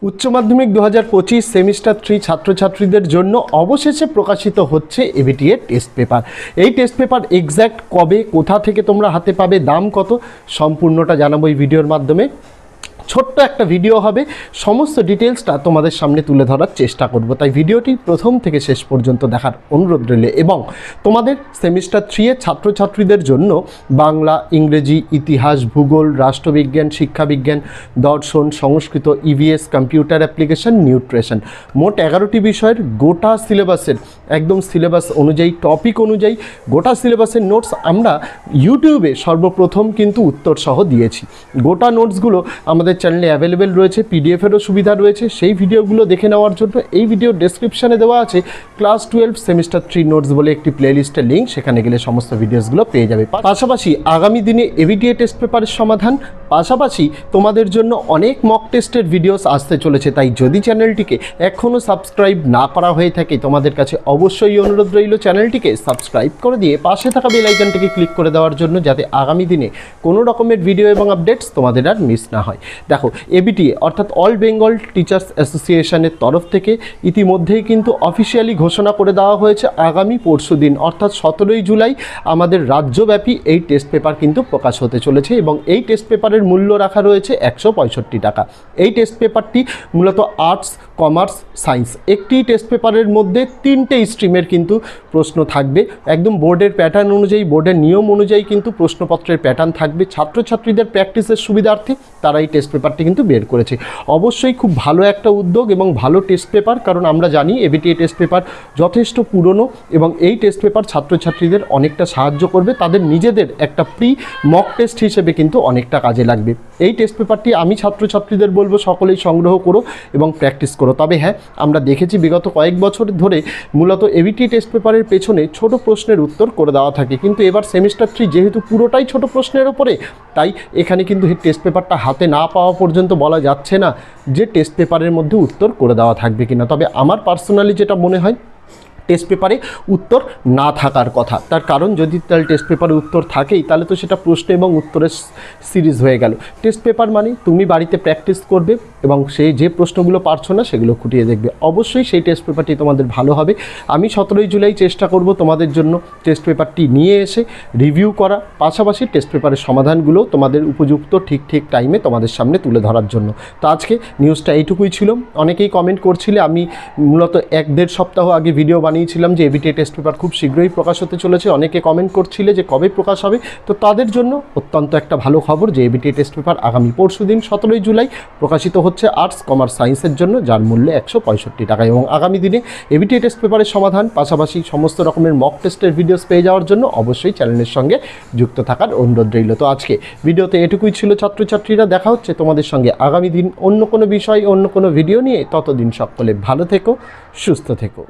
উচ্চ মাধ্যমিক 2025 সেমিস্টার 3 ছাত্রছাত্রীদের জন্য অবশেষে প্রকাশিত হচ্ছে এবিটিএ টেস্ট পেপার। এই টেস্ট পেপার এক্স্যাক্ট কবে, কোথা থেকে তোমরা হাতে পাবে, দাম কত, সম্পূর্ণটা জানাবো এই ভিডিওর মাধ্যমে। ছোট্ট একটা ভিডিও হবে, সমস্ত ডিটেলসটা তোমাদের সামনে তুলে ধরার চেষ্টা করব, তাই ভিডিওটি প্রথম থেকে শেষ পর্যন্ত দেখার অনুরোধ রইল। এবং তোমাদের সেমিস্টার 3 এর ছাত্রছাত্রীদের জন্য বাংলা, ইংরেজি, ইতিহাস, ভূগোল, রাষ্ট্রবিজ্ঞান, শিক্ষাবিজ্ঞান, দর্শন, সংস্কৃত, ইভিএস, কম্পিউটার অ্যাপ্লিকেশন, নিউট্রিশন, মোট 11টি বিষয়ের গোটা সিলেবাসের একদম সিলেবাস অনুযায়ী, টপিক অনুযায়ী গোটা সিলেবাসের নোটস আমরা ইউটিউবে সর্বপ্রথম কিন্তু উত্তর সহ দিয়েছি। গোটা নোটসগুলো আমাদের চ্যানেলে অ্যাভেলেবেল রয়েছে, পিডিএফেরও সুবিধা রয়েছে। সেই ভিডিওগুলো দেখে নেওয়ার জন্য এই ভিডিও ডেসক্রিপশানে দেওয়া আছে ক্লাস 12 সেমিস্টার 3 নোটস বলে একটি প্লেলিস্টের লিঙ্ক, সেখানে গেলে সমস্ত ভিডিওসগুলো পেয়ে যাবে। পাশাপাশি আগামী দিনে এবিটিএ টেস্ট পেপারের সমাধান, পাশাপাশি তোমাদের জন্য অনেক মক টেস্টের ভিডিওস আসতে চলেছে। তাই যদি চ্যানেলটিকে এখনও সাবস্ক্রাইব না করা হয়ে থাকে, তোমাদের কাছে অবশ্যই অনুরোধ রইল চ্যানেলটিকে সাবস্ক্রাইব করে দিয়ে পাশে থাকা বেল আইকনটিকে ক্লিক করে দেওয়ার জন্য, যাতে আগামী দিনে কোনো রকমের ভিডিও এবং আপডেটস তোমাদের আর মিস না হয়। দেখো, এবিটিএ অর্থাৎ অল বেঙ্গল টিচার্স অ্যাসোসিয়েশনের তরফ থেকে ইতিমধ্যেই কিন্তু অফিসিয়ালি ঘোষণা করে দেওয়া হয়েছে আগামী পরশু দিন অর্থাৎ 17ই জুলাই আমাদের রাজ্যব্যাপী এই টেস্ট পেপার কিন্তু প্রকাশ হতে চলেছে। এবং এই টেস্ট পেপারের মূল্য রাখা রয়েছে 165 টাকা। এই টেস্ট পেপারটি মূলত আর্টস, কমার্স, সায়েন্স একটি টেস্ট পেপারের মধ্যে 3টে স্ট্রিমের কিন্তু প্রশ্ন থাকবে। একদম বোর্ডের প্যাটার্ন অনুযায়ী, বোর্ডের নিয়ম অনুযায়ী কিন্তু প্রশ্নপত্রের প্যাটার্ন থাকবে। ছাত্রছাত্রীদের প্র্যাকটিসের সুবিধার্থে তারা এই টেস্ট পেপারটি কিন্তু বের করেছে। অবশ্যই খুব ভালো একটা উদ্যোগ এবং ভালো টেস্ট পেপার, কারণ আমরা জানি এবিটিএ টেস্ট পেপার যথেষ্ট পুরনো এবং এই টেস্ট পেপার ছাত্রছাত্রীদের অনেকটা সাহায্য করবে, তাদের নিজেদের একটা প্রি মক টেস্ট হিসেবে কিন্তু অনেকটা কাজে লাগবে। এই টেস্ট পেপারটি আমি ছাত্রছাত্রীদের বলবো সকলেই সংগ্রহ করো এবং প্র্যাকটিস করো। তবে হ্যাঁ, আমরা দেখেছি বিগত কয়েক বছর ধরে মূলত এবিটিএ টেস্ট পেপারের পেছনে ছোট প্রশ্নের উত্তর করে দেওয়া থাকে, কিন্তু এবার সেমিস্টার 3 যেহেতু পুরোটাই ছোট প্রশ্নের ওপরে, তাই এখানে কিন্তু এই টেস্ট পেপারটা হাতে না পাওয়া পর্যন্ত বলা যাচ্ছে না যে টেস্ট পেপারের মধ্যে উত্তর করে দেওয়া থাকবে কিনা। তবে আমার পার্সোনালি যেটা মনে হয়, টেস্ট পেপারে উত্তর না থাকার কথা। তার কারণ যদি তাহলে টেস্ট পেপারে উত্তর থাকেই, তাহলে তো সেটা প্রশ্ন এবং উত্তরের সিরিজ হয়ে গেল। টেস্ট পেপার মানে তুমি বাড়িতে প্র্যাকটিস করবে এবং সেই যে প্রশ্নগুলো পারছো না সেগুলো খুঁটিয়ে দেখবে। অবশ্যই সেই টেস্ট পেপারটি তোমাদের ভালো হবে। আমি 17ই জুলাই চেষ্টা করব তোমাদের জন্য টেস্ট পেপারটি নিয়ে এসে রিভিউ করা, পাশাপাশি টেস্ট পেপারের সমাধানগুলো তোমাদের উপযুক্ত ঠিক টাইমে তোমাদের সামনে তুলে ধরার জন্য। তো আজকে নিউজটা এইটুকুই ছিল। অনেকেই কমেন্ট করছিলে, আমি মূলত 1-1.5 সপ্তাহ আগে ভিডিও বানিয়েছিলাম যে এবিটিএ টেস্ট পেপার খুব শীঘ্রই প্রকাশ হতে চলেছে। অনেকে কমেন্ট করছিলে যে কবে প্রকাশ হবে, তো তাদের জন্য অত্যন্ত একটা ভালো খবর যে এবিটিএ টেস্ট পেপার আগামী পরশু দিন 17ই জুলাই প্রকাশিত হচ্ছে আর্টস, কমার্স, সায়েন্সের জন্য, যার মূল্য 165 টাকা। এবং আগামী দিনে এবিটিএ টেস্ট পেপারের সমাধান, পাশাপাশি সমস্ত রকমের মক টেস্টের ভিডিওস পেয়ে যাওয়ার জন্য অবশ্যই চ্যানেলের সঙ্গে যুক্ত থাকার অনুরোধ রইল। তো আজকে ভিডিওতে এটুকুই ছিল ছাত্রছাত্রীরা। দেখা হচ্ছে তোমাদের সঙ্গে আগামী দিন অন্য কোনো বিষয়, অন্য কোনো ভিডিও নিয়ে। ততদিন সকলে ভালো থেকো, সুস্থ থেকো।